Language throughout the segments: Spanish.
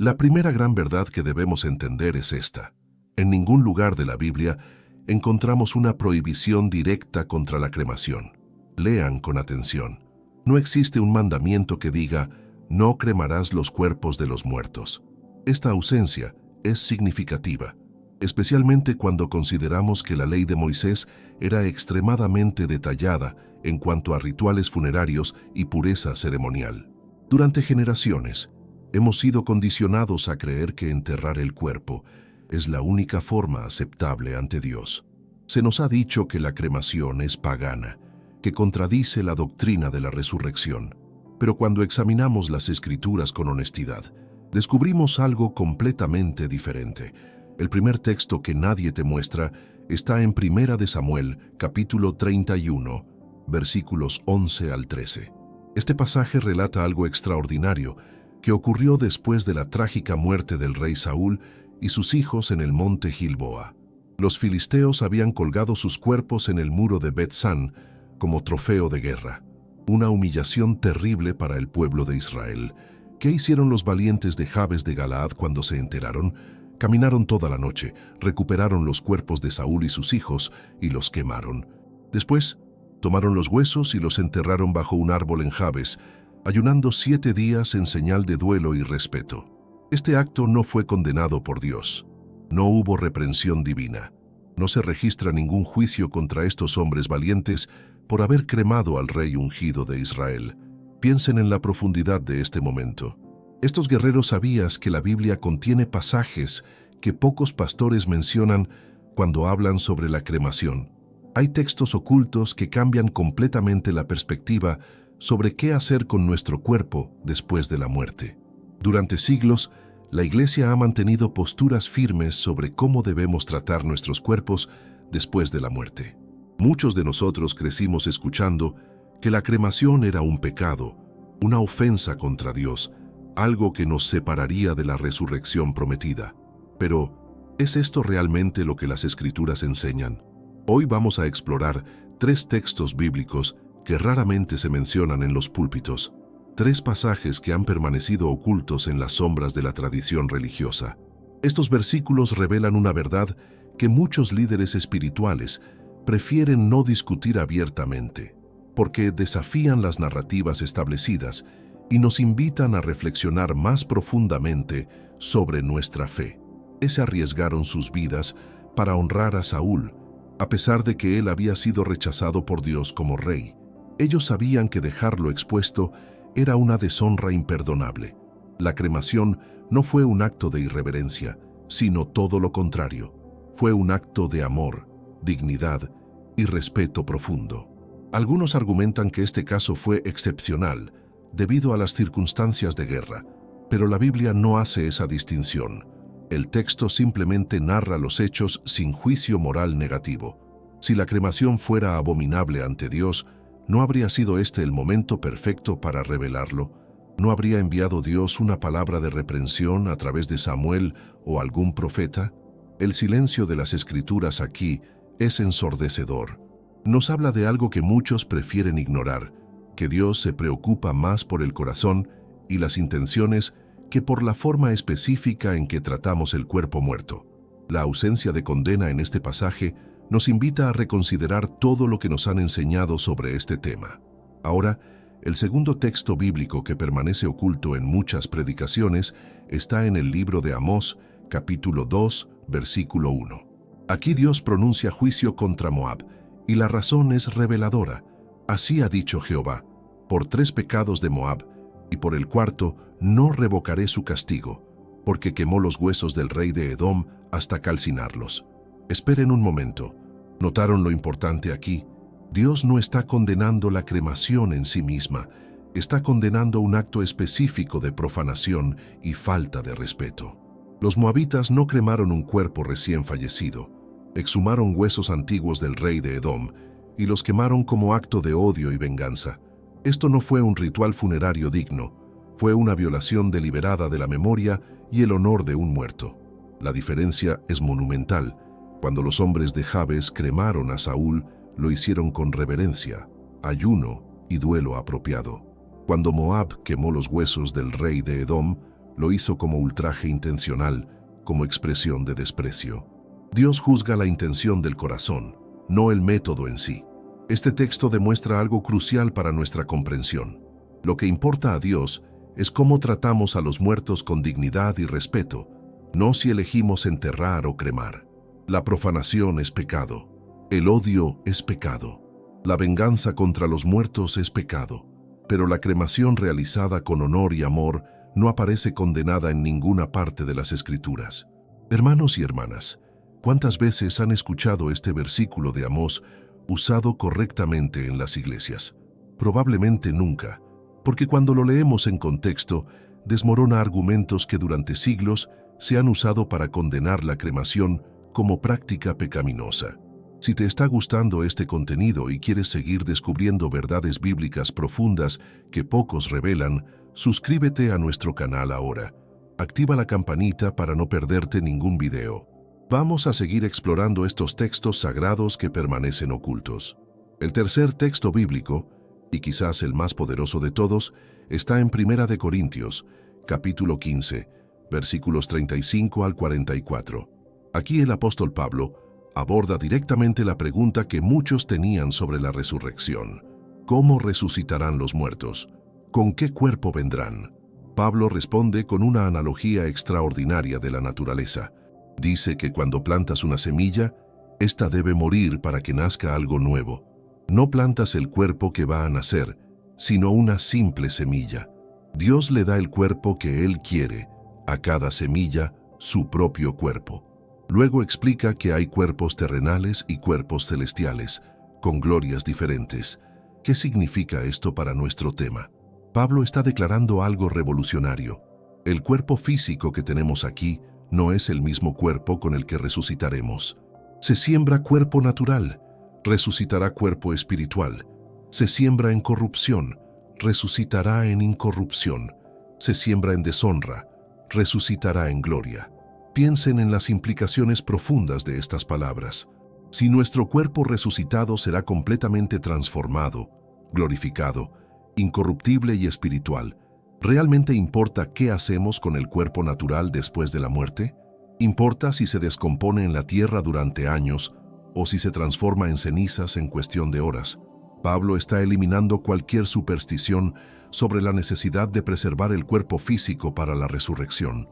La primera gran verdad que debemos entender es esta. En ningún lugar de la Biblia encontramos una prohibición directa contra la cremación. Lean con atención. No existe un mandamiento que diga, no cremarás los cuerpos de los muertos. Esta ausencia es significativa, especialmente cuando consideramos que la ley de Moisés era extremadamente detallada en cuanto a rituales funerarios y pureza ceremonial. Durante generaciones, hemos sido condicionados a creer que enterrar el cuerpo es la única forma aceptable ante Dios. Se nos ha dicho que la cremación es pagana, que contradice la doctrina de la resurrección. Pero cuando examinamos las Escrituras con honestidad, descubrimos algo completamente diferente. El primer texto que nadie te muestra está en 1 de Samuel, capítulo 31, versículos 11 al 13. Este pasaje relata algo extraordinario que ocurrió después de la trágica muerte del rey Saúl y sus hijos en el monte Gilboa. Los filisteos habían colgado sus cuerpos en el muro de Bet-San como trofeo de guerra. Una humillación terrible para el pueblo de Israel. ¿Qué hicieron los valientes de Jabes de Galaad cuando se enteraron? Caminaron toda la noche, recuperaron los cuerpos de Saúl y sus hijos y los quemaron. Después, tomaron los huesos y los enterraron bajo un árbol en Jabes, ayunando 7 días en señal de duelo y respeto. Este acto no fue condenado por Dios. No hubo reprensión divina. No se registra ningún juicio contra estos hombres valientes por haber cremado al rey ungido de Israel. Piensen en la profundidad de este momento. Estos guerreros sabían que la Biblia contiene pasajes que pocos pastores mencionan cuando hablan sobre la cremación. Hay textos ocultos que cambian completamente la perspectiva sobre qué hacer con nuestro cuerpo después de la muerte. Durante siglos, la Iglesia ha mantenido posturas firmes sobre cómo debemos tratar nuestros cuerpos después de la muerte. Muchos de nosotros crecimos escuchando que la cremación era un pecado, una ofensa contra Dios, algo que nos separaría de la resurrección prometida. Pero, ¿es esto realmente lo que las Escrituras enseñan? Hoy vamos a explorar 3 textos bíblicos que raramente se mencionan en los púlpitos, 3 pasajes que han permanecido ocultos en las sombras de la tradición religiosa. Estos versículos revelan una verdad que muchos líderes espirituales prefieren no discutir abiertamente, porque desafían las narrativas establecidas y nos invitan a reflexionar más profundamente sobre nuestra fe. Se arriesgaron sus vidas para honrar a Saúl, a pesar de que él había sido rechazado por Dios como rey. Ellos sabían que dejarlo expuesto era una deshonra imperdonable. La cremación no fue un acto de irreverencia, sino todo lo contrario. Fue un acto de amor, dignidad y respeto profundo. Algunos argumentan que este caso fue excepcional, debido a las circunstancias de guerra, pero la Biblia no hace esa distinción. El texto simplemente narra los hechos sin juicio moral negativo. Si la cremación fuera abominable ante Dios, ¿no habría sido este el momento perfecto para revelarlo? ¿No habría enviado Dios una palabra de reprensión a través de Samuel o algún profeta? El silencio de las Escrituras aquí es ensordecedor. Nos habla de algo que muchos prefieren ignorar, que Dios se preocupa más por el corazón y las intenciones que por la forma específica en que tratamos el cuerpo muerto. La ausencia de condena en este pasaje nos invita a reconsiderar todo lo que nos han enseñado sobre este tema. Ahora, el segundo texto bíblico que permanece oculto en muchas predicaciones está en el libro de Amós, capítulo 2, versículo 1. Aquí Dios pronuncia juicio contra Moab, y la razón es reveladora. Así ha dicho Jehová: por 3 pecados de Moab, y por el 4º no revocaré su castigo, porque quemó los huesos del rey de Edom hasta calcinarlos. Esperen un momento. ¿Notaron lo importante aquí? Dios no está condenando la cremación en sí misma, está condenando un acto específico de profanación y falta de respeto. Los moabitas no cremaron un cuerpo recién fallecido, exhumaron huesos antiguos del rey de Edom y los quemaron como acto de odio y venganza. Esto no fue un ritual funerario digno, fue una violación deliberada de la memoria y el honor de un muerto. La diferencia es monumental. Cuando los hombres de Jabes cremaron a Saúl, lo hicieron con reverencia, ayuno y duelo apropiado. Cuando Moab quemó los huesos del rey de Edom, Lo hizo como ultraje intencional, como expresión de desprecio. Dios juzga la intención del corazón, no el método en sí. Este texto demuestra algo crucial para nuestra comprensión. Lo que importa a Dios es cómo tratamos a los muertos con dignidad y respeto, no si elegimos enterrar o cremar. La profanación es pecado. El odio es pecado. La venganza contra los muertos es pecado. Pero la cremación realizada con honor y amor no aparece condenada en ninguna parte de las Escrituras. Hermanos y hermanas, ¿cuántas veces han escuchado este versículo de Amós usado correctamente en las iglesias? Probablemente nunca, porque cuando lo leemos en contexto, desmorona argumentos que durante siglos se han usado para condenar la cremación como práctica pecaminosa. Si te está gustando este contenido y quieres seguir descubriendo verdades bíblicas profundas que pocos revelan, suscríbete a nuestro canal ahora. Activa la campanita para no perderte ningún video. Vamos a seguir explorando estos textos sagrados que permanecen ocultos. El tercer texto bíblico, y quizás el más poderoso de todos, está en 1 Corintios, capítulo 15, versículos 35 al 44. Aquí el apóstol Pablo aborda directamente la pregunta que muchos tenían sobre la resurrección. ¿Cómo resucitarán los muertos? ¿Con qué cuerpo vendrán? Pablo responde con una analogía extraordinaria de la naturaleza. Dice que cuando plantas una semilla, ésta debe morir para que nazca algo nuevo. No plantas el cuerpo que va a nacer, sino una simple semilla. Dios le da el cuerpo que Él quiere, a cada semilla su propio cuerpo. Luego explica que hay cuerpos terrenales y cuerpos celestiales, con glorias diferentes. ¿Qué significa esto para nuestro tema? Pablo está declarando algo revolucionario. El cuerpo físico que tenemos aquí no es el mismo cuerpo con el que resucitaremos. Se siembra cuerpo natural, resucitará cuerpo espiritual. Se siembra en corrupción, resucitará en incorrupción. Se siembra en deshonra, resucitará en gloria. Piensen en las implicaciones profundas de estas palabras. Si nuestro cuerpo resucitado será completamente transformado, glorificado, incorruptible y espiritual, ¿realmente importa qué hacemos con el cuerpo natural después de la muerte? ¿Importa si se descompone en la tierra durante años o si se transforma en cenizas en cuestión de horas? Pablo está eliminando cualquier superstición sobre la necesidad de preservar el cuerpo físico para la resurrección.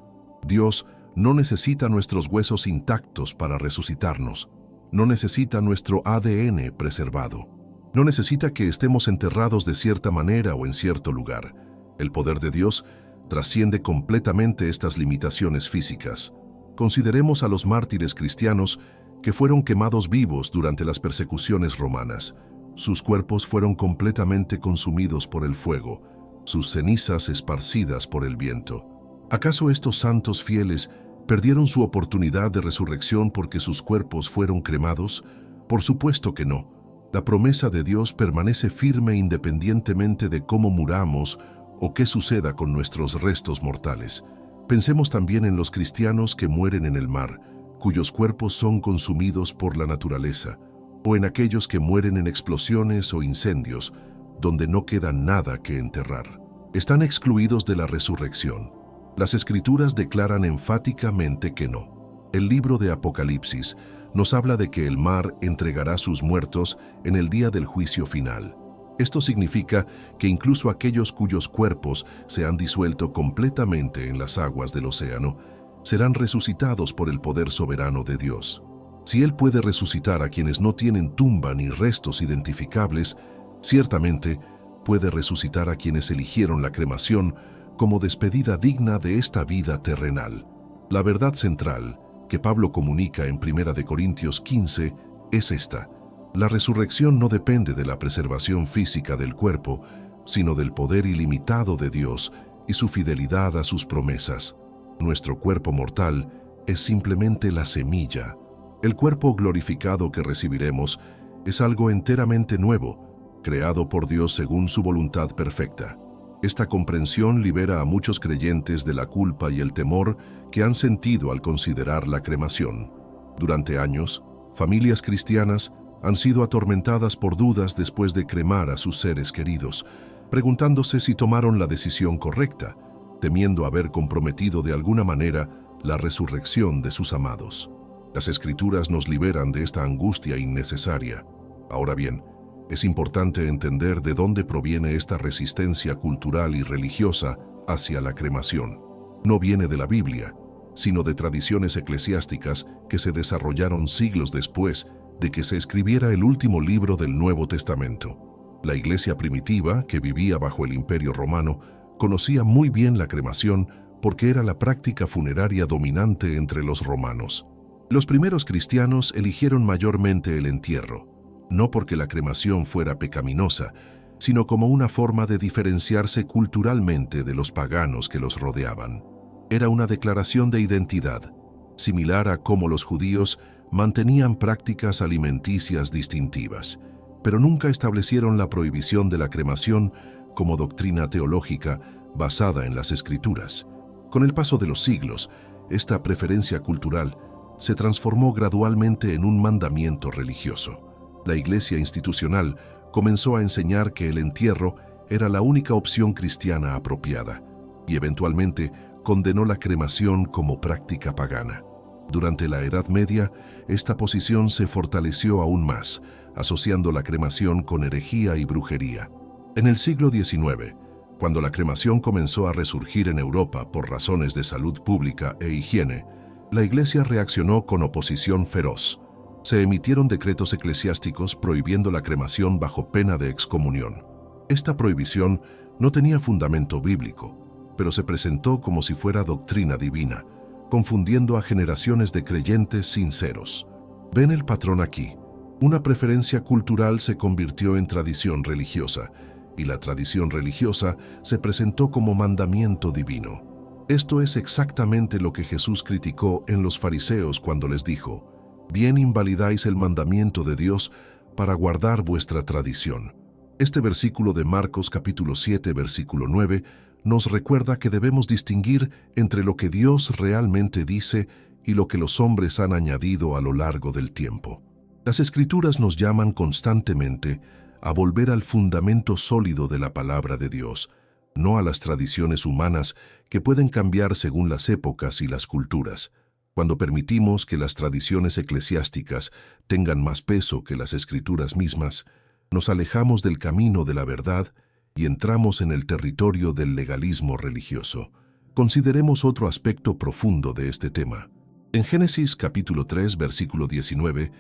Dios no necesita nuestros huesos intactos para resucitarnos. No necesita nuestro ADN preservado. No necesita que estemos enterrados de cierta manera o en cierto lugar. El poder de Dios trasciende completamente estas limitaciones físicas. Consideremos a los mártires cristianos que fueron quemados vivos durante las persecuciones romanas. Sus cuerpos fueron completamente consumidos por el fuego, sus cenizas esparcidas por el viento. ¿Acaso estos santos fieles perdieron su oportunidad de resurrección porque sus cuerpos fueron cremados? Por supuesto que no. La promesa de Dios permanece firme independientemente de cómo muramos o qué suceda con nuestros restos mortales. Pensemos también en los cristianos que mueren en el mar, cuyos cuerpos son consumidos por la naturaleza, o en aquellos que mueren en explosiones o incendios, donde no queda nada que enterrar. Están excluidos de la resurrección. Las Escrituras declaran enfáticamente que no. El libro de Apocalipsis nos habla de que el mar entregará sus muertos en el día del juicio final. Esto significa que incluso aquellos cuyos cuerpos se han disuelto completamente en las aguas del océano, serán resucitados por el poder soberano de Dios. Si Él puede resucitar a quienes no tienen tumba ni restos identificables, ciertamente puede resucitar a quienes eligieron la cremación como despedida digna de esta vida terrenal. La verdad central que Pablo comunica en 1 Corintios 15 es esta: la resurrección no depende de la preservación física del cuerpo, sino del poder ilimitado de Dios y su fidelidad a sus promesas. Nuestro cuerpo mortal es simplemente la semilla. El cuerpo glorificado que recibiremos es algo enteramente nuevo, creado por Dios según su voluntad perfecta. Esta comprensión libera a muchos creyentes de la culpa y el temor que han sentido al considerar la cremación. Durante años, familias cristianas han sido atormentadas por dudas después de cremar a sus seres queridos, preguntándose si tomaron la decisión correcta. temiendo haber comprometido de alguna manera la resurrección de sus amados. Las Escrituras nos liberan de esta angustia innecesaria. Ahora bien, es importante entender de dónde proviene esta resistencia cultural y religiosa hacia la cremación. No viene de la Biblia, sino de tradiciones eclesiásticas que se desarrollaron siglos después de que se escribiera el último libro del Nuevo Testamento. La iglesia primitiva, que vivía bajo el Imperio Romano, conocía muy bien la cremación porque era la práctica funeraria dominante entre los romanos. Los primeros cristianos eligieron mayormente el entierro, no porque la cremación fuera pecaminosa, sino como una forma de diferenciarse culturalmente de los paganos que los rodeaban. Era una declaración de identidad, similar a cómo los judíos mantenían prácticas alimenticias distintivas, pero nunca establecieron la prohibición de la cremación como doctrina teológica basada en las Escrituras. Con el paso de los siglos, esta preferencia cultural se transformó gradualmente en un mandamiento religioso. La Iglesia institucional comenzó a enseñar que el entierro era la única opción cristiana apropiada y eventualmente condenó la cremación como práctica pagana. Durante la Edad Media, esta posición se fortaleció aún más, asociando la cremación con herejía y brujería. En el siglo XIX, cuando la cremación comenzó a resurgir en Europa por razones de salud pública e higiene, la Iglesia reaccionó con oposición feroz. Se emitieron decretos eclesiásticos prohibiendo la cremación bajo pena de excomunión. Esta prohibición no tenía fundamento bíblico, pero se presentó como si fuera doctrina divina, confundiendo a generaciones de creyentes sinceros. ¿Ven el patrón aquí? Una preferencia cultural se convirtió en tradición religiosa, y la tradición religiosa se presentó como mandamiento divino. Esto es exactamente lo que Jesús criticó en los fariseos cuando les dijo: «Bien invalidáis el mandamiento de Dios para guardar vuestra tradición». Este versículo de Marcos capítulo 7, versículo 9, nos recuerda que debemos distinguir entre lo que Dios realmente dice y lo que los hombres han añadido a lo largo del tiempo. Las Escrituras nos llaman constantemente a volver al fundamento sólido de la palabra de Dios, no a las tradiciones humanas que pueden cambiar según las épocas y las culturas. Cuando permitimos que las tradiciones eclesiásticas tengan más peso que las Escrituras mismas, nos alejamos del camino de la verdad y entramos en el territorio del legalismo religioso. Consideremos otro aspecto profundo de este tema. En Génesis capítulo 3, versículo 19,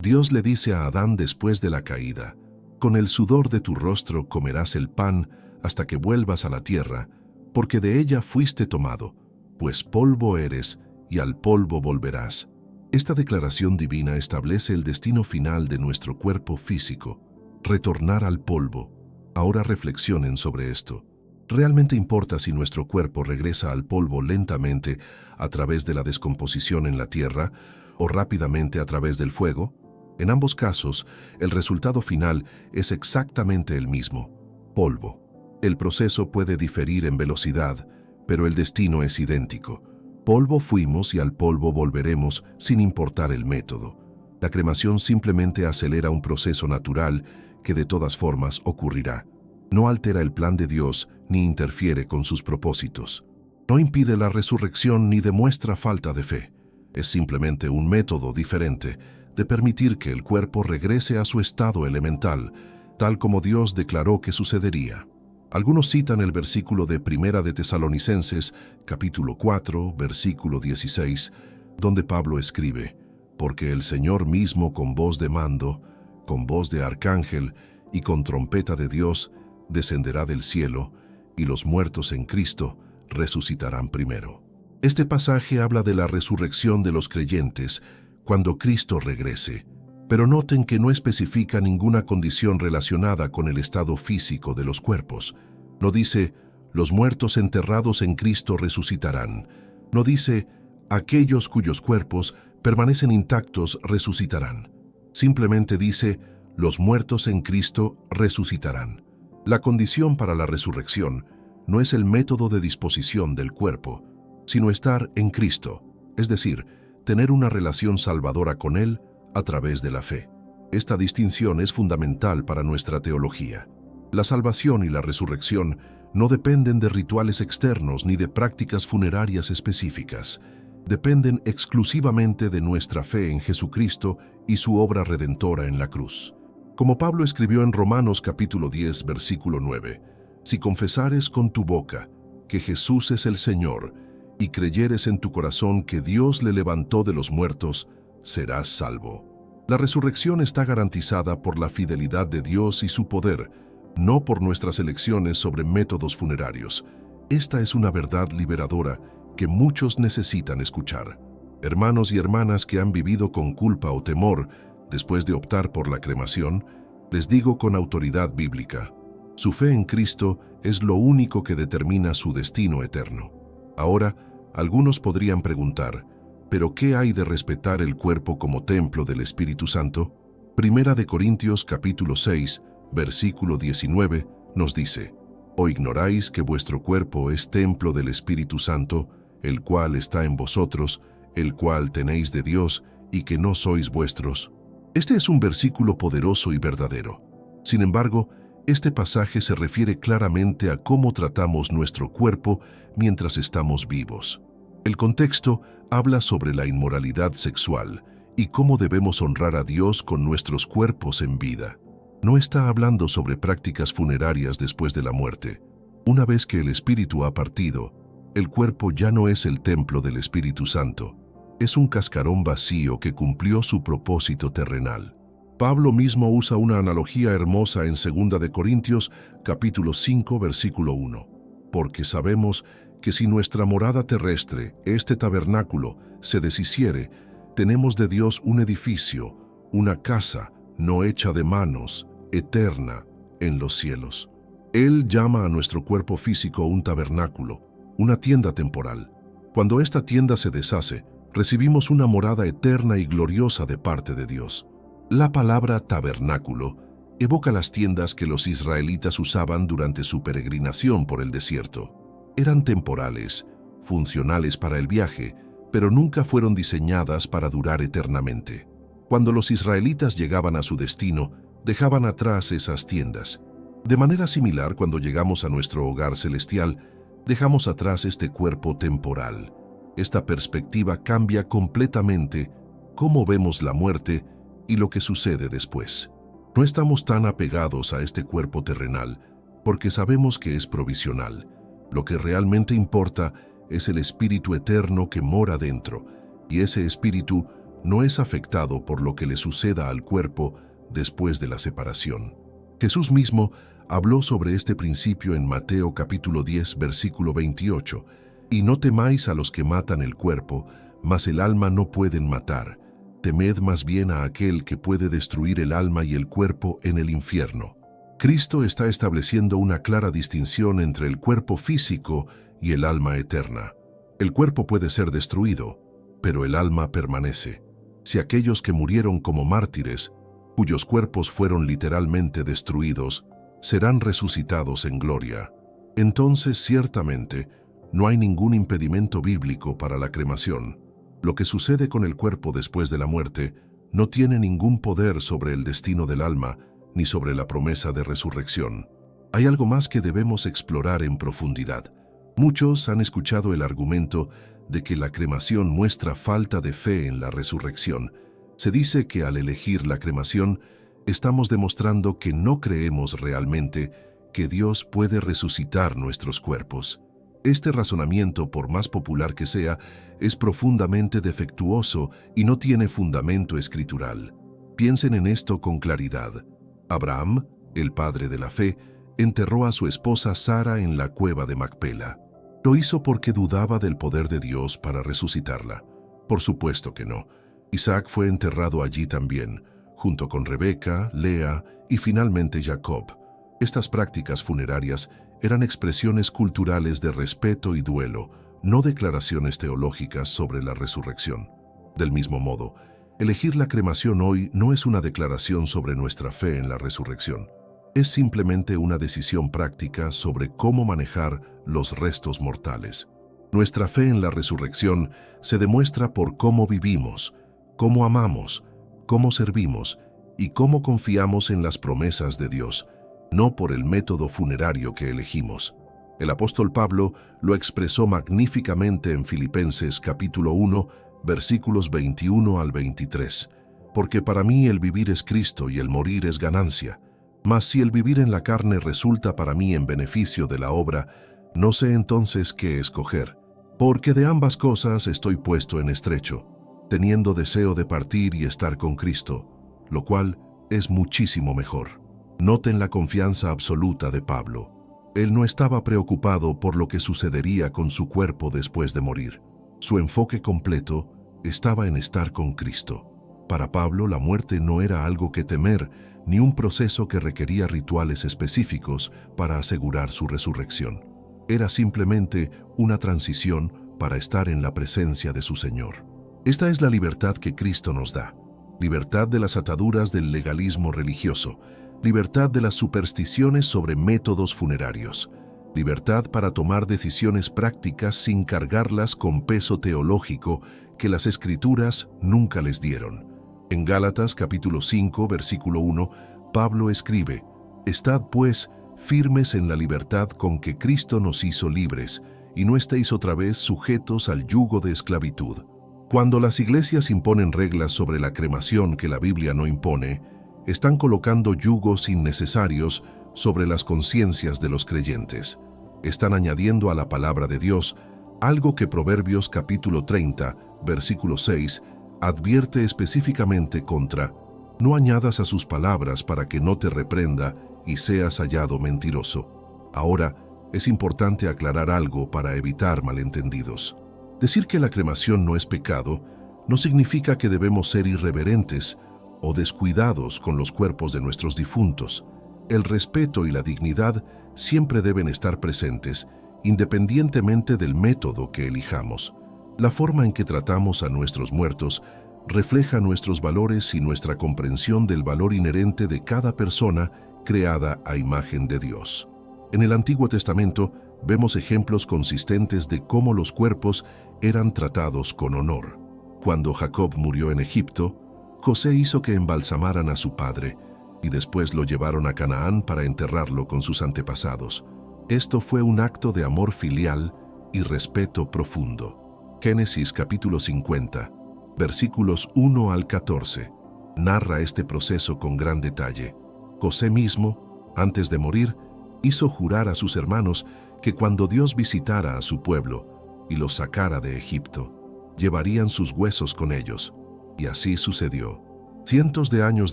Dios le dice a Adán después de la caída: «Con el sudor de tu rostro comerás el pan hasta que vuelvas a la tierra, porque de ella fuiste tomado, pues polvo eres y al polvo volverás». Esta declaración divina establece el destino final de nuestro cuerpo físico: retornar al polvo. Ahora reflexionen sobre esto. ¿Realmente importa si nuestro cuerpo regresa al polvo lentamente a través de la descomposición en la tierra o rápidamente a través del fuego? En ambos casos, el resultado final es exactamente el mismo: polvo. El proceso puede diferir en velocidad, pero el destino es idéntico. Polvo fuimos y al polvo volveremos sin importar el método. La cremación simplemente acelera un proceso natural que de todas formas ocurrirá. No altera el plan de Dios ni interfiere con sus propósitos. No impide la resurrección ni demuestra falta de fe. Es simplemente un método diferente de permitir que el cuerpo regrese a su estado elemental, tal como Dios declaró que sucedería. Algunos citan el versículo de Primera de Tesalonicenses, capítulo 4, versículo 16, donde Pablo escribe: «Porque el Señor mismo con voz de mando, con voz de arcángel y con trompeta de Dios, descenderá del cielo, y los muertos en Cristo resucitarán primero». Este pasaje habla de la resurrección de los creyentes cuando Cristo regrese, pero noten que no especifica ninguna condición relacionada con el estado físico de los cuerpos. No dice: «Los muertos enterrados en Cristo resucitarán». No dice: «Aquellos cuyos cuerpos permanecen intactos resucitarán». Simplemente dice: «Los muertos en Cristo resucitarán». La condición para la resurrección no es el método de disposición del cuerpo, sino estar en Cristo, es decir, tener una relación salvadora con Él a través de la fe. Esta distinción es fundamental para nuestra teología. La salvación y la resurrección no dependen de rituales externos ni de prácticas funerarias específicas. Dependen exclusivamente de nuestra fe en Jesucristo y su obra redentora en la cruz. Como Pablo escribió en Romanos capítulo 10, versículo 9, si confesares con tu boca que Jesús es el Señor y creyeres en tu corazón que Dios le levantó de los muertos, serás salvo. La resurrección está garantizada por la fidelidad de Dios y su poder, no por nuestras elecciones sobre métodos funerarios. Esta es una verdad liberadora que muchos necesitan escuchar. Hermanos y hermanas que han vivido con culpa o temor después de optar por la cremación, les digo con autoridad bíblica, su fe en Cristo es lo único que determina su destino eterno. Ahora, algunos podrían preguntar, ¿pero qué hay de respetar el cuerpo como templo del Espíritu Santo? Primera de Corintios capítulo 6, versículo 19, nos dice, ¿o ignoráis que vuestro cuerpo es templo del Espíritu Santo, el cual está en vosotros, el cual tenéis de Dios, y que no sois vuestros? Este es un versículo poderoso y verdadero. Sin embargo, este pasaje se refiere claramente a cómo tratamos nuestro cuerpo mientras estamos vivos. El contexto habla sobre la inmoralidad sexual y cómo debemos honrar a Dios con nuestros cuerpos en vida. No está hablando sobre prácticas funerarias después de la muerte. Una vez que el espíritu ha partido, el cuerpo ya no es el templo del Espíritu Santo. Es un cascarón vacío que cumplió su propósito terrenal. Pablo mismo usa una analogía hermosa en 2 de Corintios, capítulo 5, versículo 1. Porque sabemos que si nuestra morada terrestre, este tabernáculo, se deshiciere, tenemos de Dios un edificio, una casa, no hecha de manos, eterna, en los cielos. Él llama a nuestro cuerpo físico un tabernáculo, una tienda temporal. Cuando esta tienda se deshace, recibimos una morada eterna y gloriosa de parte de Dios. La palabra tabernáculo evoca las tiendas que los israelitas usaban durante su peregrinación por el desierto. Eran temporales, funcionales para el viaje, pero nunca fueron diseñadas para durar eternamente. Cuando los israelitas llegaban a su destino, dejaban atrás esas tiendas. De manera similar, cuando llegamos a nuestro hogar celestial, dejamos atrás este cuerpo temporal. Esta perspectiva cambia completamente cómo vemos la muerte y lo que sucede después. No estamos tan apegados a este cuerpo terrenal porque sabemos que es provisional. Lo que realmente importa es el espíritu eterno que mora dentro, y ese espíritu no es afectado por lo que le suceda al cuerpo después de la separación. Jesús mismo habló sobre este principio en Mateo capítulo 10, versículo 28, y no temáis a los que matan el cuerpo, mas el alma no pueden matar. Temed más bien a aquel que puede destruir el alma y el cuerpo en el infierno. Cristo está estableciendo una clara distinción entre el cuerpo físico y el alma eterna. El cuerpo puede ser destruido, pero el alma permanece. Si aquellos que murieron como mártires, cuyos cuerpos fueron literalmente destruidos, serán resucitados en gloria, entonces ciertamente no hay ningún impedimento bíblico para la cremación. Lo que sucede con el cuerpo después de la muerte no tiene ningún poder sobre el destino del alma ni sobre la promesa de resurrección. Hay algo más que debemos explorar en profundidad. Muchos han escuchado el argumento de que la cremación muestra falta de fe en la resurrección. Se dice que al elegir la cremación, estamos demostrando que no creemos realmente que Dios puede resucitar nuestros cuerpos. Este razonamiento, por más popular que sea, es profundamente defectuoso y no tiene fundamento escritural. Piensen en esto con claridad. Abraham, el padre de la fe, enterró a su esposa Sara en la cueva de Macpela. ¿Lo hizo porque dudaba del poder de Dios para resucitarla? Por supuesto que no. Isaac fue enterrado allí también, junto con Rebeca, Lea y finalmente Jacob. Estas prácticas funerarias eran expresiones culturales de respeto y duelo, no declaraciones teológicas sobre la resurrección. Del mismo modo, elegir la cremación hoy no es una declaración sobre nuestra fe en la resurrección. Es simplemente una decisión práctica sobre cómo manejar los restos mortales. Nuestra fe en la resurrección se demuestra por cómo vivimos, cómo amamos, cómo servimos y cómo confiamos en las promesas de Dios, no por el método funerario que elegimos. El apóstol Pablo lo expresó magníficamente en Filipenses capítulo 1, versículos 21 al 23. Porque para mí el vivir es Cristo y el morir es ganancia. Mas si el vivir en la carne resulta para mí en beneficio de la obra, no sé entonces qué escoger. Porque de ambas cosas estoy puesto en estrecho, teniendo deseo de partir y estar con Cristo, lo cual es muchísimo mejor. Noten la confianza absoluta de Pablo. Él no estaba preocupado por lo que sucedería con su cuerpo después de morir. Su enfoque completo estaba en estar con Cristo. Para Pablo, la muerte no era algo que temer, ni un proceso que requería rituales específicos para asegurar su resurrección. Era simplemente una transición para estar en la presencia de su Señor. Esta es la libertad que Cristo nos da. Libertad de las ataduras del legalismo religioso, libertad de las supersticiones sobre métodos funerarios, libertad para tomar decisiones prácticas sin cargarlas con peso teológico que las Escrituras nunca les dieron. En Gálatas capítulo 5, versículo 1, Pablo escribe: «Estad pues firmes en la libertad con que Cristo nos hizo libres, y no estéis otra vez sujetos al yugo de esclavitud». Cuando las iglesias imponen reglas sobre la cremación que la Biblia no impone, están colocando yugos innecesarios sobre las conciencias de los creyentes. Están añadiendo a la palabra de Dios algo que Proverbios capítulo 30, versículo 6, advierte específicamente contra: «No añadas a sus palabras para que no te reprenda y seas hallado mentiroso». Ahora, es importante aclarar algo para evitar malentendidos. Decir que la cremación no es pecado no significa que debemos ser irreverentes o descuidados con los cuerpos de nuestros difuntos. El respeto y la dignidad siempre deben estar presentes, independientemente del método que elijamos. La forma en que tratamos a nuestros muertos refleja nuestros valores y nuestra comprensión del valor inherente de cada persona creada a imagen de Dios. En el Antiguo Testamento vemos ejemplos consistentes de cómo los cuerpos eran tratados con honor. Cuando Jacob murió en Egipto, José hizo que embalsamaran a su padre y después lo llevaron a Canaán para enterrarlo con sus antepasados. Esto fue un acto de amor filial y respeto profundo. Génesis capítulo 50, versículos 1 al 14, narra este proceso con gran detalle. José mismo, antes de morir, hizo jurar a sus hermanos que cuando Dios visitara a su pueblo y los sacara de Egipto, llevarían sus huesos con ellos. Y así sucedió. Cientos de años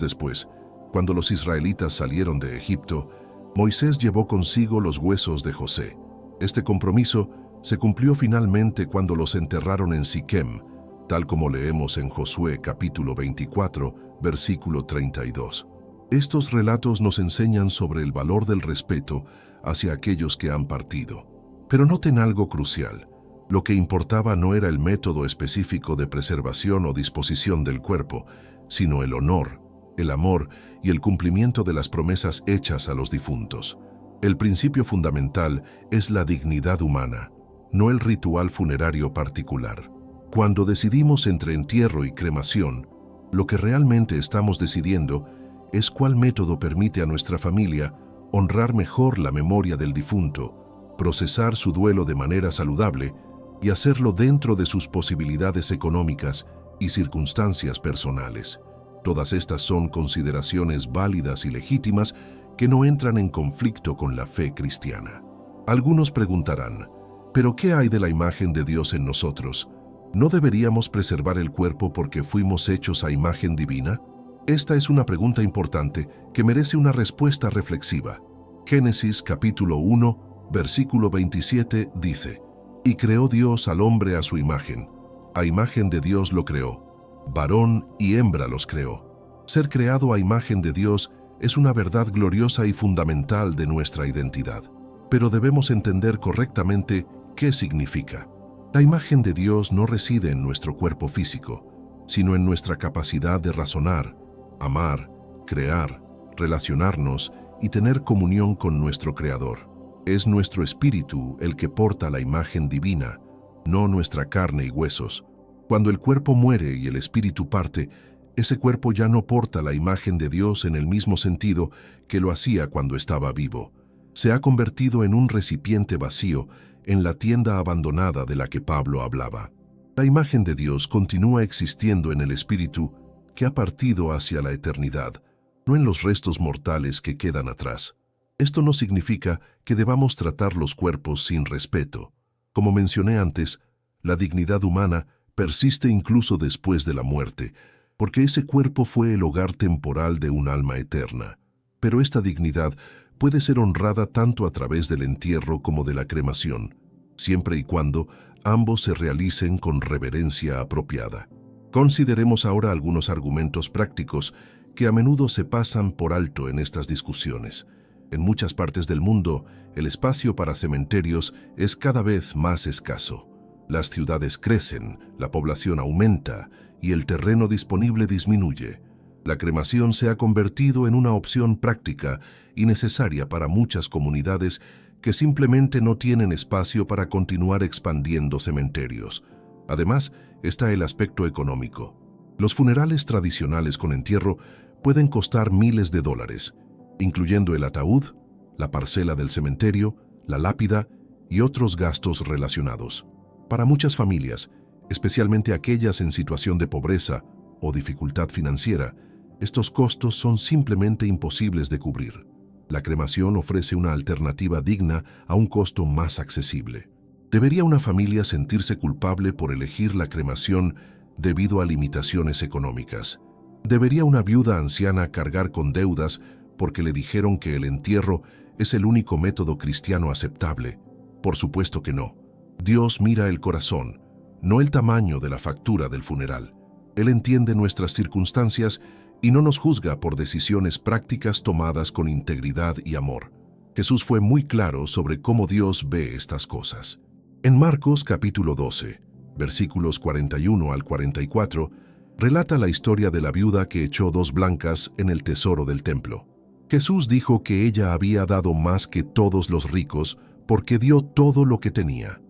después, cuando los israelitas salieron de Egipto, Moisés llevó consigo los huesos de José. Este compromiso se cumplió finalmente cuando los enterraron en Siquem, tal como leemos en Josué capítulo 24, versículo 32. Estos relatos nos enseñan sobre el valor del respeto hacia aquellos que han partido. Pero noten algo crucial. Lo que importaba no era el método específico de preservación o disposición del cuerpo, sino el honor, el amor y el cumplimiento de las promesas hechas a los difuntos. El principio fundamental es la dignidad humana, no el ritual funerario particular. Cuando decidimos entre entierro y cremación, lo que realmente estamos decidiendo es cuál método permite a nuestra familia honrar mejor la memoria del difunto, procesar su duelo de manera saludable y hacerlo dentro de sus posibilidades económicas y circunstancias personales. Todas estas son consideraciones válidas y legítimas que no entran en conflicto con la fe cristiana. Algunos preguntarán: ¿pero qué hay de la imagen de Dios en nosotros? ¿No deberíamos preservar el cuerpo porque fuimos hechos a imagen divina? Esta es una pregunta importante que merece una respuesta reflexiva. Génesis capítulo 1, versículo 27 dice: «Y creó Dios al hombre a su imagen. A imagen de Dios lo creó. Varón y hembra los creó». Ser creado a imagen de Dios es una verdad gloriosa y fundamental de nuestra identidad. Pero debemos entender correctamente qué significa. La imagen de Dios no reside en nuestro cuerpo físico, sino en nuestra capacidad de razonar, amar, crear, relacionarnos y tener comunión con nuestro Creador. Es nuestro espíritu el que porta la imagen divina, no nuestra carne y huesos. Cuando el cuerpo muere y el espíritu parte, ese cuerpo ya no porta la imagen de Dios en el mismo sentido que lo hacía cuando estaba vivo. se ha convertido en un recipiente vacío en la tienda abandonada de la que Pablo hablaba. La imagen de Dios continúa existiendo en el espíritu que ha partido hacia la eternidad, no en los restos mortales que quedan atrás. Esto no significa que debamos tratar los cuerpos sin respeto. Como mencioné antes, la dignidad humana persiste incluso después de la muerte, porque ese cuerpo fue el hogar temporal de un alma eterna. Pero esta dignidad puede ser honrada tanto a través del entierro como de la cremación, siempre y cuando ambos se realicen con reverencia apropiada. Consideremos ahora algunos argumentos prácticos que a menudo se pasan por alto en estas discusiones. En muchas partes del mundo, el espacio para cementerios es cada vez más escaso. Las ciudades crecen, la población aumenta y el terreno disponible disminuye. La cremación se ha convertido en una opción práctica y necesaria para muchas comunidades que simplemente no tienen espacio para continuar expandiendo cementerios. Además, está el aspecto económico. Los funerales tradicionales con entierro pueden costar miles de dólares, incluyendo el ataúd, la parcela del cementerio, la lápida y otros gastos relacionados. Para muchas familias, especialmente aquellas en situación de pobreza o dificultad financiera, estos costos son simplemente imposibles de cubrir. La cremación ofrece una alternativa digna a un costo más accesible. ¿Debería una familia sentirse culpable por elegir la cremación debido a limitaciones económicas? ¿Debería una viuda anciana cargar con deudas porque le dijeron que el entierro es el único método cristiano aceptable? Por supuesto que no. Dios mira el corazón, no el tamaño de la factura del funeral. Él entiende nuestras circunstancias y no nos juzga por decisiones prácticas tomadas con integridad y amor. Jesús fue muy claro sobre cómo Dios ve estas cosas. En Marcos capítulo 12, versículos 41 al 44, relata la historia de la viuda que echó 2 blancas en el tesoro del templo. Jesús dijo que ella había dado más que todos los ricos porque dio todo lo que tenía.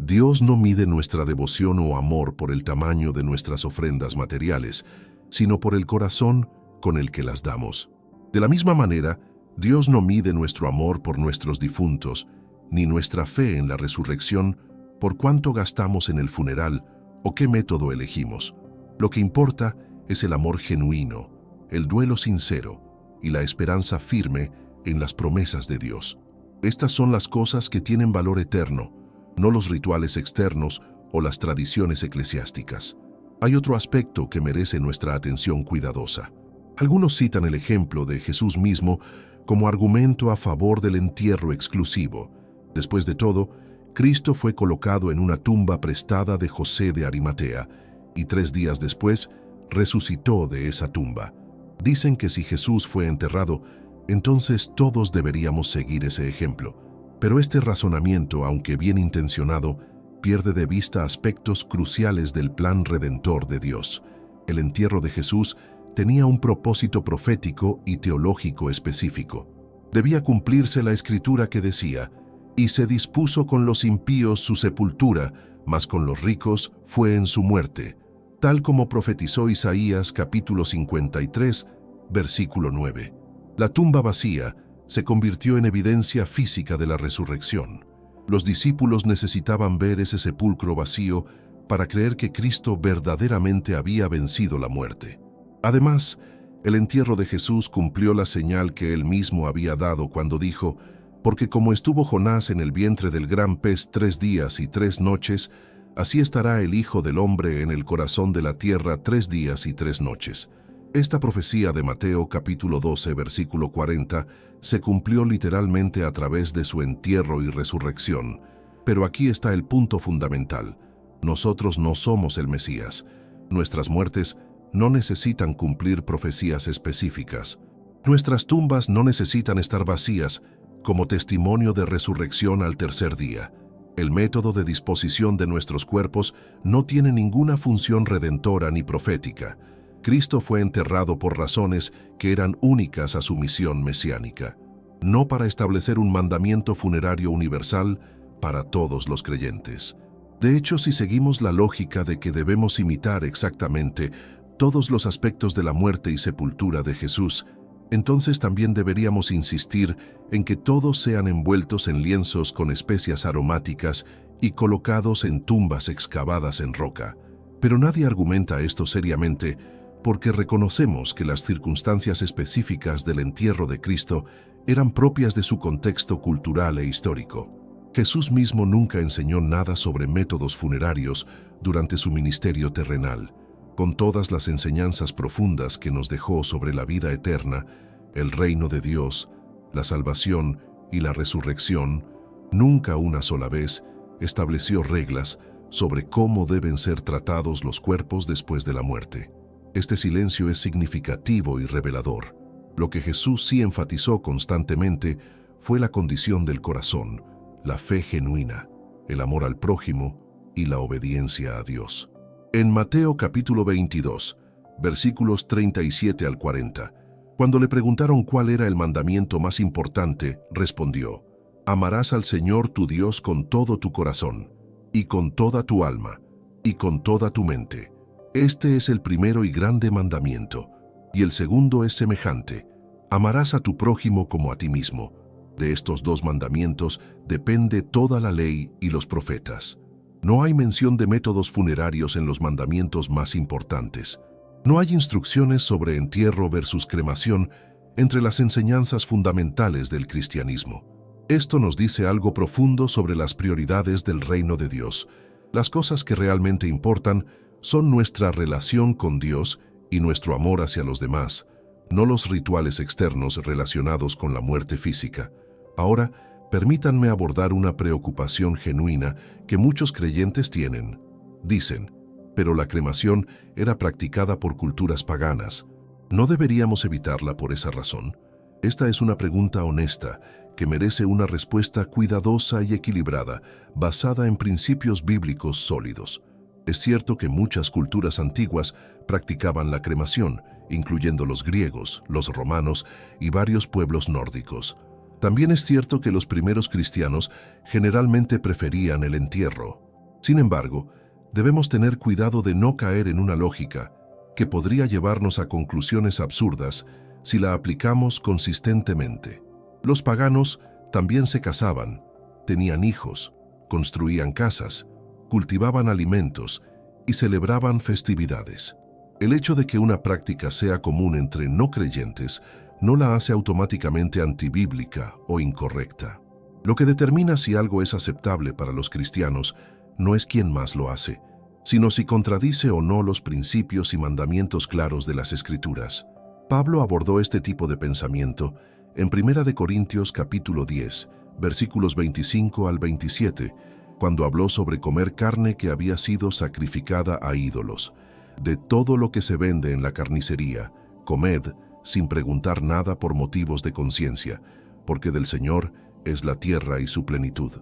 Dios no mide nuestra devoción o amor por el tamaño de nuestras ofrendas materiales, sino por el corazón con el que las damos. De la misma manera, Dios no mide nuestro amor por nuestros difuntos, ni nuestra fe en la resurrección por cuánto gastamos en el funeral o qué método elegimos. Lo que importa es el amor genuino, el duelo sincero y la esperanza firme en las promesas de Dios. Estas son las cosas que tienen valor eterno, no los rituales externos o las tradiciones eclesiásticas. Hay otro aspecto que merece nuestra atención cuidadosa. Algunos citan el ejemplo de Jesús mismo como argumento a favor del entierro exclusivo. Después de todo, Cristo fue colocado en una tumba prestada de José de Arimatea y 3 días después resucitó de esa tumba. Dicen que si Jesús fue enterrado, entonces todos deberíamos seguir ese ejemplo. Pero este razonamiento, aunque bien intencionado, pierde de vista aspectos cruciales del plan redentor de Dios. El entierro de Jesús tenía un propósito profético y teológico específico. Debía cumplirse la escritura que decía: «Y se dispuso con los impíos su sepultura, mas con los ricos fue en su muerte», tal como profetizó Isaías capítulo 53, versículo 9. La tumba vacía se convirtió en evidencia física de la resurrección. Los discípulos necesitaban ver ese sepulcro vacío para creer que Cristo verdaderamente había vencido la muerte. Además, el entierro de Jesús cumplió la señal que él mismo había dado cuando dijo: «Porque como estuvo Jonás en el vientre del gran pez 3 días y 3 noches, así estará el Hijo del Hombre en el corazón de la tierra 3 días y 3 noches». Esta profecía de Mateo capítulo 12, versículo 40, se cumplió literalmente a través de su entierro y resurrección. Pero aquí está el punto fundamental. Nosotros no somos el Mesías. Nuestras muertes no necesitan cumplir profecías específicas. Nuestras tumbas no necesitan estar vacías como testimonio de resurrección al tercer día. El método de disposición de nuestros cuerpos no tiene ninguna función redentora ni profética. Cristo fue enterrado por razones que eran únicas a su misión mesiánica, no para establecer un mandamiento funerario universal para todos los creyentes. De hecho, si seguimos la lógica de que debemos imitar exactamente todos los aspectos de la muerte y sepultura de Jesús, entonces también deberíamos insistir en que todos sean envueltos en lienzos con especias aromáticas y colocados en tumbas excavadas en roca. Pero nadie argumenta esto seriamente porque reconocemos que las circunstancias específicas del entierro de Cristo eran propias de su contexto cultural e histórico. Jesús mismo nunca enseñó nada sobre métodos funerarios durante su ministerio terrenal. Con todas las enseñanzas profundas que nos dejó sobre la vida eterna, el reino de Dios, la salvación y la resurrección, nunca una sola vez estableció reglas sobre cómo deben ser tratados los cuerpos después de la muerte. Este silencio es significativo y revelador. Lo que Jesús sí enfatizó constantemente fue la condición del corazón, la fe genuina, el amor al prójimo y la obediencia a Dios. En Mateo capítulo 22, versículos 37 al 40, cuando le preguntaron cuál era el mandamiento más importante, respondió: «Amarás al Señor tu Dios con todo tu corazón, y con toda tu alma, y con toda tu mente. Este es el primero y grande mandamiento, y el segundo es semejante: amarás a tu prójimo como a ti mismo. De estos dos mandamientos depende toda la ley y los profetas». No hay mención de métodos funerarios en los mandamientos más importantes. No hay instrucciones sobre entierro versus cremación entre las enseñanzas fundamentales del cristianismo. Esto nos dice algo profundo sobre las prioridades del reino de Dios. Las cosas que realmente importan son nuestra relación con Dios y nuestro amor hacia los demás, no los rituales externos relacionados con la muerte física. Ahora, permítanme abordar una preocupación genuina que muchos creyentes tienen. Dicen: «Pero la cremación era practicada por culturas paganas. ¿No deberíamos evitarla por esa razón?». Esta es una pregunta honesta que merece una respuesta cuidadosa y equilibrada, basada en principios bíblicos sólidos. Es cierto que muchas culturas antiguas practicaban la cremación, incluyendo los griegos, los romanos y varios pueblos nórdicos. También es cierto que los primeros cristianos generalmente preferían el entierro. Sin embargo, debemos tener cuidado de no caer en una lógica que podría llevarnos a conclusiones absurdas si la aplicamos consistentemente. Los paganos también se casaban, tenían hijos, construían casas, cultivaban alimentos y celebraban festividades. El hecho de que una práctica sea común entre no creyentes no la hace automáticamente antibíblica o incorrecta. Lo que determina si algo es aceptable para los cristianos no es quién más lo hace, sino si contradice o no los principios y mandamientos claros de las Escrituras. Pablo abordó este tipo de pensamiento en 1 Corintios capítulo 10, versículos 25 al 27, cuando habló sobre comer carne que había sido sacrificada a ídolos. «De todo lo que se vende en la carnicería, comed sin preguntar nada por motivos de conciencia, porque del Señor es la tierra y su plenitud.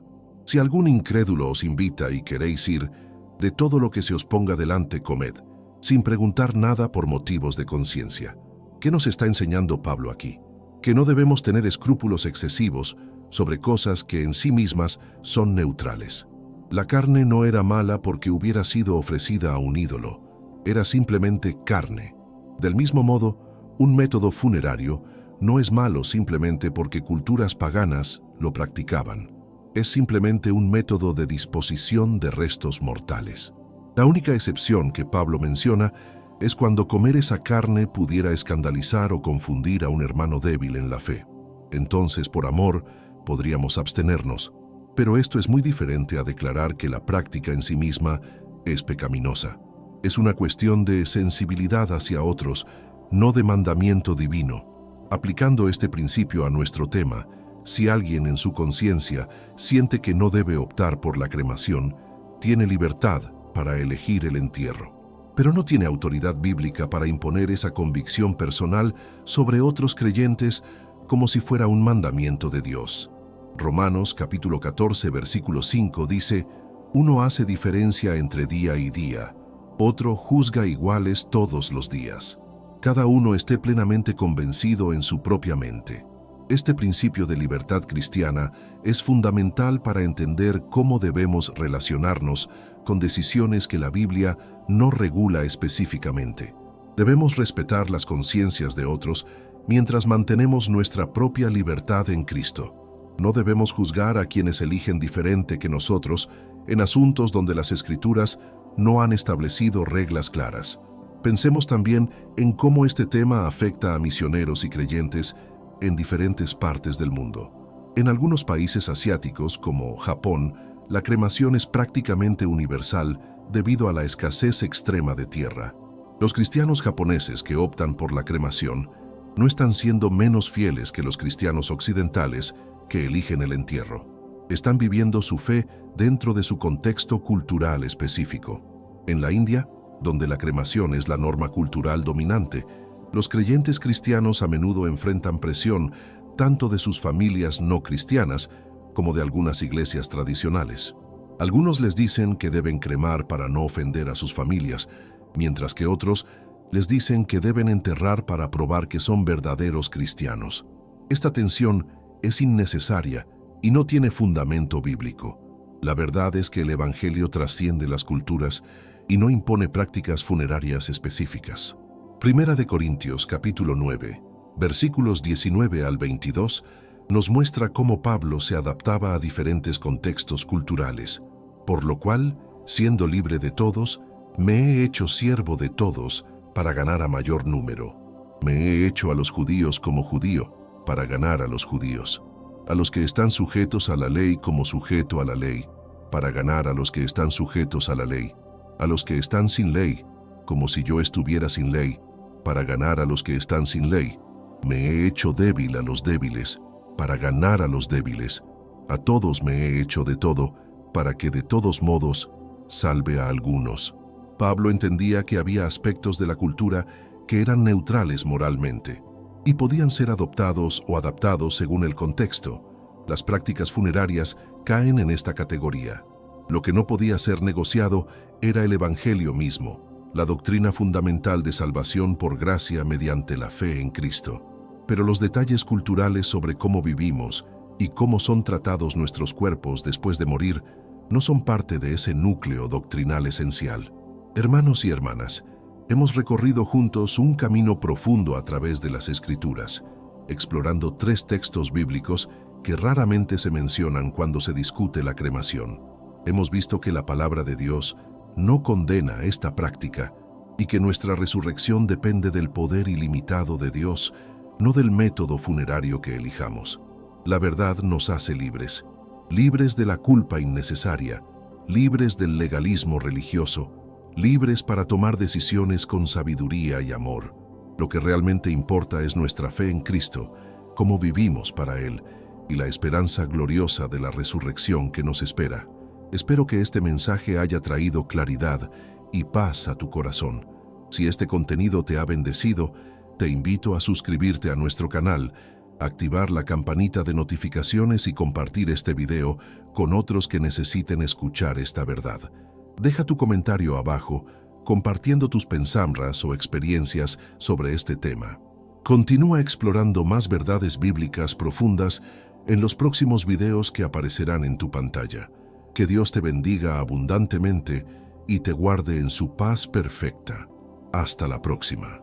Si algún incrédulo os invita y queréis ir, de todo lo que se os ponga delante comed, sin preguntar nada por motivos de conciencia». ¿Qué nos está enseñando Pablo aquí? Que no debemos tener escrúpulos excesivos sobre cosas que en sí mismas son neutrales. La carne no era mala porque hubiera sido ofrecida a un ídolo, era simplemente carne. Del mismo modo, un método funerario no es malo simplemente porque culturas paganas lo practicaban. Es simplemente un método de disposición de restos mortales. La única excepción que Pablo menciona es cuando comer esa carne pudiera escandalizar o confundir a un hermano débil en la fe. Entonces, por amor, podríamos abstenernos. Pero esto es muy diferente a declarar que la práctica en sí misma es pecaminosa. Es una cuestión de sensibilidad hacia otros, no de mandamiento divino. Aplicando este principio a nuestro tema, si alguien en su conciencia siente que no debe optar por la cremación, tiene libertad para elegir el entierro. Pero no tiene autoridad bíblica para imponer esa convicción personal sobre otros creyentes como si fuera un mandamiento de Dios. Romanos capítulo 14, versículo 5 dice: «Uno hace diferencia entre día y día, otro juzga iguales todos los días. Cada uno esté plenamente convencido en su propia mente». Este principio de libertad cristiana es fundamental para entender cómo debemos relacionarnos con decisiones que la Biblia no regula específicamente. Debemos respetar las conciencias de otros mientras mantenemos nuestra propia libertad en Cristo. No debemos juzgar a quienes eligen diferente que nosotros en asuntos donde las Escrituras no han establecido reglas claras. Pensemos también en cómo este tema afecta a misioneros y creyentes en diferentes partes del mundo. En algunos países asiáticos, como Japón, la cremación es prácticamente universal debido a la escasez extrema de tierra. Los cristianos japoneses que optan por la cremación no están siendo menos fieles que los cristianos occidentales que eligen el entierro. Están viviendo su fe dentro de su contexto cultural específico. En la India, donde la cremación es la norma cultural dominante, los creyentes cristianos a menudo enfrentan presión tanto de sus familias no cristianas como de algunas iglesias tradicionales. Algunos les dicen que deben cremar para no ofender a sus familias, mientras que otros les dicen que deben enterrar para probar que son verdaderos cristianos. Esta tensión es innecesaria y no tiene fundamento bíblico. La verdad es que el Evangelio trasciende las culturas y no impone prácticas funerarias específicas. Primera de Corintios, capítulo 9, versículos 19 al 22, nos muestra cómo Pablo se adaptaba a diferentes contextos culturales, por lo cual, siendo libre de todos, me he hecho siervo de todos para ganar a mayor número. Me he hecho a los judíos como judío para ganar a los judíos, a los que están sujetos a la ley como sujeto a la ley, para ganar a los que están sujetos a la ley, a los que están sin ley, como si yo estuviera sin ley, para ganar a los que están sin ley. Me he hecho débil a los débiles, para ganar a los débiles. A todos me he hecho de todo, para que de todos modos salve a algunos. Pablo entendía que había aspectos de la cultura que eran neutrales moralmente y podían ser adoptados o adaptados según el contexto. Las prácticas funerarias caen en esta categoría. Lo que no podía ser negociado era el Evangelio mismo, la doctrina fundamental de salvación por gracia mediante la fe en Cristo. Pero los detalles culturales sobre cómo vivimos y cómo son tratados nuestros cuerpos después de morir no son parte de ese núcleo doctrinal esencial. Hermanos y hermanas, hemos recorrido juntos un camino profundo a través de las Escrituras, explorando 3 textos bíblicos que raramente se mencionan cuando se discute la cremación. Hemos visto que la palabra de Dios no condena esta práctica y que nuestra resurrección depende del poder ilimitado de Dios, no del método funerario que elijamos. La verdad nos hace libres, libres de la culpa innecesaria, libres del legalismo religioso, libres para tomar decisiones con sabiduría y amor. Lo que realmente importa es nuestra fe en Cristo, cómo vivimos para Él y la esperanza gloriosa de la resurrección que nos espera. Espero que este mensaje haya traído claridad y paz a tu corazón. Si este contenido te ha bendecido, te invito a suscribirte a nuestro canal, activar la campanita de notificaciones y compartir este video con otros que necesiten escuchar esta verdad. Deja tu comentario abajo, compartiendo tus pensamientos o experiencias sobre este tema. Continúa explorando más verdades bíblicas profundas en los próximos videos que aparecerán en tu pantalla. Que Dios te bendiga abundantemente y te guarde en su paz perfecta. Hasta la próxima.